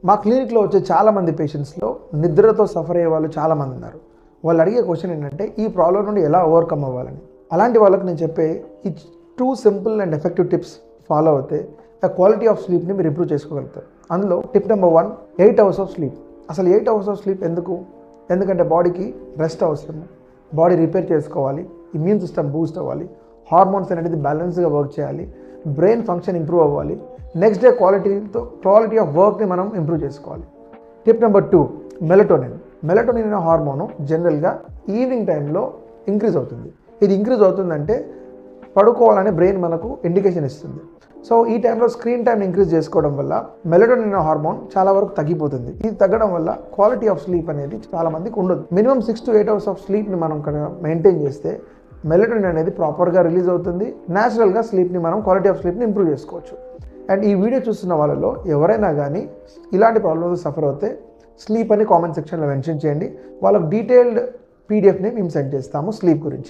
మా క్లినిక్లో వచ్చే చాలామంది పేషెంట్స్లో నిద్రతో సఫర్ అయ్యే వాళ్ళు చాలామంది ఉన్నారు. వాళ్ళు అడిగే క్వశ్చన్ ఏంటంటే ఈ ప్రాబ్లం నుండి ఎలా ఓవర్కమ్ అవ్వాలని. అలాంటి వాళ్ళకి నేను చెప్పే ఈ 2 simple and effective tips follow అవుతే ద క్వాలిటీ ఆఫ్ స్లీప్ని మీరు ఇంప్రూవ్ చేసుకోగలుగుతారు. అందులో tip number 1, 8 hours of sleep. అసలు 8 అవర్స్ ఆఫ్ స్లీప్ ఎందుకు? ఎందుకంటే బాడీకి రెస్ట్ అవసరం, బాడీ రిపేర్ చేసుకోవాలి, ఇమ్యూన్ సిస్టమ్ బూస్ట్ అవ్వాలి, హార్మోన్స్ అనేది బ్యాలెన్స్గా వర్క్ చేయాలి, బ్రెయిన్ ఫంక్షన్ ఇంప్రూవ్ అవ్వాలి, నెక్స్ట్ డే క్వాలిటీ ఆఫ్ వర్క్ని మనం ఇంప్రూవ్ చేసుకోవాలి. Tip number 2, melatonin. మెలటోనిన్ అనే హార్మోను జనరల్గా ఈవినింగ్ టైంలో ఇంక్రీజ్ అవుతుంది. ఇది ఇంక్రీజ్ అవుతుందంటే పడుకోవాలని బ్రెయిన్ మనకు ఇండికేషన్ ఇస్తుంది. సో ఈ టైంలో స్క్రీన్ టైం ఇంక్రీజ్ చేసుకోవడం వల్ల మెలటోనిన్ అనే హార్మోన్ చాలా వరకు తగ్గిపోతుంది. ఇది తగ్గడం వల్ల క్వాలిటీ ఆఫ్ స్లీప్ అనేది చాలా మందికి ఉండదు. మినిమం 6 to 8 అవర్స్ ఆఫ్ స్లీప్ని మనం మెయింటైన్ చేస్తే మెలటోనిన్ అనేది ప్రాపర్గా రిలీజ్ అవుతుంది. న్యాచురల్గా స్లీప్ని మనం క్వాలిటీ ఆఫ్ స్లీప్ని ఇంప్రూవ్ చేసుకోవచ్చు. అండ్ ఈ వీడియో చూస్తున్న వాళ్ళలో ఎవరైనా కానీ ఇలాంటి ప్రాబ్లమ్స్ సఫర్ అవుతే స్లీప్ అని కామెంట్ సెక్షన్లో మెన్షన్ చేయండి. వాళ్ళకు డీటెయిల్డ్ పీడిఎఫ్ని మేము సెండ్ చేస్తాము స్లీప్ గురించి.